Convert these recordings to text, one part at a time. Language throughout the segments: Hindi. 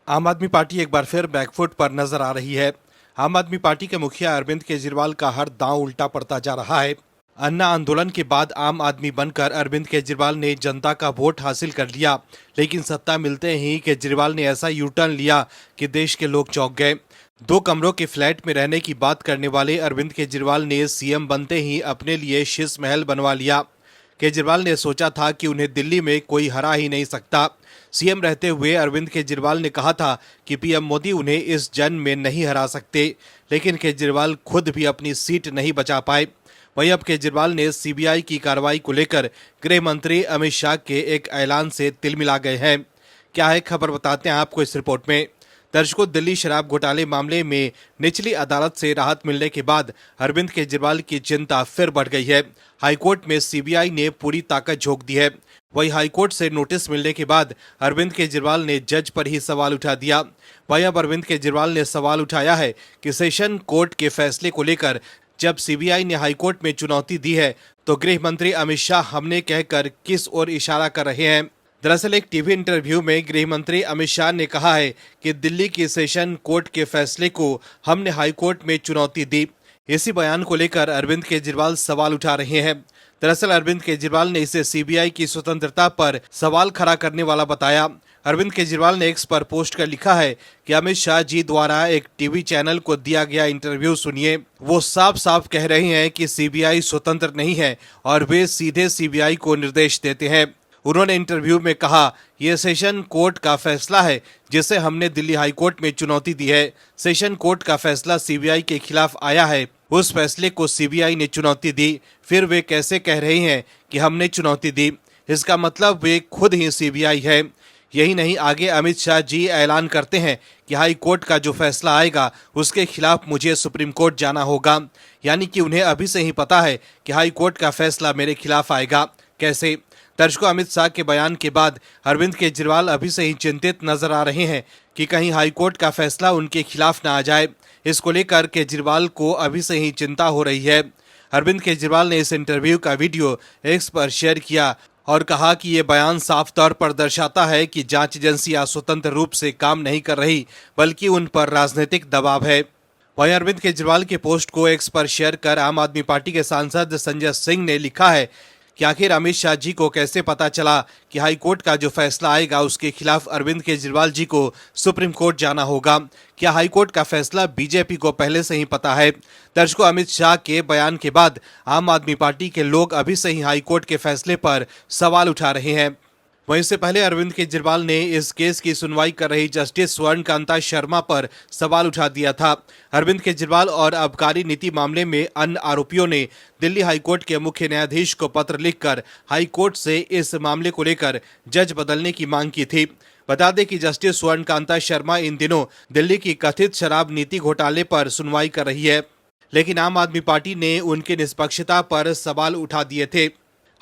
आम आदमी पार्टी एक बार फिर बैकफुट पर नजर आ रही है। आम आदमी पार्टी के मुखिया अरविंद केजरीवाल का हर दांव उल्टा पड़ता जा रहा है। अन्ना आंदोलन के बाद आम आदमी बनकर अरविंद केजरीवाल ने जनता का वोट हासिल कर लिया, लेकिन सत्ता मिलते ही केजरीवाल ने ऐसा यू टर्न लिया कि देश के लोग चौंक गए। 2 कमरों के फ्लैट में रहने की बात करने वाले अरविंद केजरीवाल ने सीएम बनते ही अपने लिए शीश महल बनवा लिया। केजरीवाल ने सोचा था कि उन्हें दिल्ली में कोई हरा ही नहीं सकता। सीएम रहते हुए अरविंद केजरीवाल ने कहा था कि पीएम मोदी उन्हें इस जंग में नहीं हरा सकते, लेकिन केजरीवाल खुद भी अपनी सीट नहीं बचा पाए। वहीं अब केजरीवाल ने सीबीआई की कार्रवाई को लेकर गृह मंत्री अमित शाह के एक ऐलान से तिलमिला गए हैं। क्या है खबर, बताते हैं आपको इस रिपोर्ट में। दर्शकों, दिल्ली शराब घोटाले मामले में निचली अदालत से राहत मिलने के बाद अरविंद केजरीवाल की चिंता फिर बढ़ गई है। हाईकोर्ट में सीबीआई ने पूरी ताकत झोंक दी है। वहीं हाईकोर्ट से नोटिस मिलने के बाद अरविंद केजरीवाल ने जज पर ही सवाल उठा दिया। वहीं अब अरविंद केजरीवाल ने सवाल उठाया है कि सेशन कोर्ट के फैसले को लेकर जब सीबीआई ने हाईकोर्ट में चुनौती दी है तो गृह मंत्री अमित शाह हमने कहकर किस ओर इशारा कर रहे हैं। दरअसल एक टीवी इंटरव्यू में गृह मंत्री अमित शाह ने कहा है कि दिल्ली की सेशन कोर्ट के फैसले को हमने हाईकोर्ट में चुनौती दी। इसी बयान को लेकर अरविंद केजरीवाल सवाल उठा रहे हैं। दरअसल अरविंद केजरीवाल ने इसे सीबीआई की स्वतंत्रता पर सवाल खड़ा करने वाला बताया। अरविंद केजरीवाल ने एक्स पर पोस्ट कर लिखा है कि अमित शाह जी द्वारा एक टीवी चैनल को दिया गया इंटरव्यू सुनिए। वो साफ साफ कह रहे हैं कि सीबीआई स्वतंत्र नहीं है और वे सीधे सीबीआई को निर्देश देते हैं। उन्होंने इंटरव्यू में कहा, यह सेशन कोर्ट का फैसला है जिसे हमने दिल्ली हाई कोर्ट में चुनौती दी है। सेशन कोर्ट का फैसला सीबीआई के खिलाफ आया है, उस फैसले को सीबीआई ने चुनौती दी। फिर वे कैसे कह रहे हैं कि हमने चुनौती दी? इसका मतलब वे खुद ही सीबीआई है। यही नहीं, आगे अमित शाह जी ऐलान करते हैं कि हाई कोर्ट का जो फैसला आएगा उसके खिलाफ मुझे सुप्रीम कोर्ट जाना होगा। यानी कि उन्हें अभी से ही पता है कि हाई कोर्ट का फैसला मेरे खिलाफ आएगा। कैसे? दर्शकों, अमित शाह के बयान के बाद अरविंद केजरीवाल अभी से ही चिंतित नजर आ रहे हैं कि कहीं हाईकोर्ट का फैसला उनके खिलाफ न आ जाए। इसको लेकर केजरीवाल को अभी से ही चिंता हो रही है। अरविंद केजरीवाल ने इस इंटरव्यू का वीडियो एक्स पर शेयर किया और कहा कि ये बयान साफ तौर पर दर्शाता है कि जांच एजेंसियां स्वतंत्र रूप से काम नहीं कर रही, बल्कि उन पर राजनीतिक दबाव है। वहीं अरविंद केजरीवाल के पोस्ट को एक्स पर शेयर कर आम आदमी पार्टी के सांसद संजय सिंह ने लिखा है कि आखिर अमित शाह जी को कैसे पता चला कि हाई कोर्ट का जो फैसला आएगा उसके खिलाफ अरविंद केजरीवाल जी को सुप्रीम कोर्ट जाना होगा? क्या हाई कोर्ट का फैसला बीजेपी को पहले से ही पता है? दर्शकों, अमित शाह के बयान के बाद आम आदमी पार्टी के लोग अभी से ही हाई कोर्ट के फैसले पर सवाल उठा रहे हैं। वहीं इससे पहले अरविंद केजरीवाल ने इस केस की सुनवाई कर रही जस्टिस स्वर्णकांता शर्मा पर सवाल उठा दिया था। अरविंद केजरीवाल और आबकारी नीति मामले में अन्य आरोपियों ने दिल्ली हाईकोर्ट के मुख्य न्यायाधीश को पत्र लिखकर हाईकोर्ट से इस मामले को लेकर जज बदलने की मांग की थी। बता दें कि जस्टिस स्वर्णकांता शर्मा इन दिनों दिल्ली की कथित शराब नीति घोटाले पर सुनवाई कर रही है, लेकिन आम आदमी पार्टी ने उनकी निष्पक्षता पर सवाल उठा दिए थे।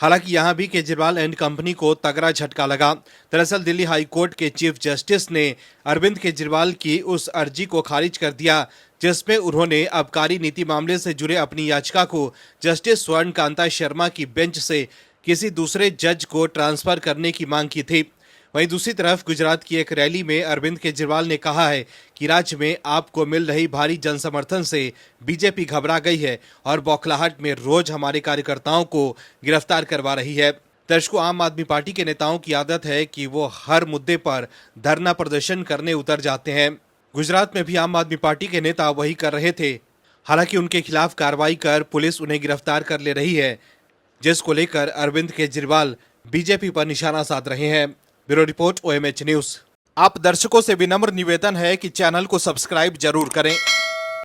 हालांकि यहां भी केजरीवाल एंड कंपनी को तगड़ा झटका लगा। दरअसल दिल्ली हाई कोर्ट के चीफ जस्टिस ने अरविंद केजरीवाल की उस अर्जी को खारिज कर दिया जिसमें उन्होंने आबकारी नीति मामले से जुड़े अपनी याचिका को जस्टिस स्वर्णकांता शर्मा की बेंच से किसी दूसरे जज को ट्रांसफर करने की मांग की थी। वहीं दूसरी तरफ गुजरात की एक रैली में अरविंद केजरीवाल ने कहा है कि राज्य में आपको मिल रही भारी जनसमर्थन से बीजेपी घबरा गई है और बौखलाहट में रोज हमारे कार्यकर्ताओं को गिरफ्तार करवा रही है। दर्शकों, आम आदमी पार्टी के नेताओं की आदत है कि वो हर मुद्दे पर धरना प्रदर्शन करने उतर जाते हैं। गुजरात में भी आम आदमी पार्टी के नेता वही कर रहे थे। हालांकि उनके खिलाफ कार्रवाई कर पुलिस उन्हें गिरफ्तार कर ले रही है, जिसको लेकर अरविंद केजरीवाल बीजेपी पर निशाना साध रहे हैं। Bureau report, OMH news. आप दर्शकों से विनम्र निवेदन है कि चैनल को सब्सक्राइब जरूर करें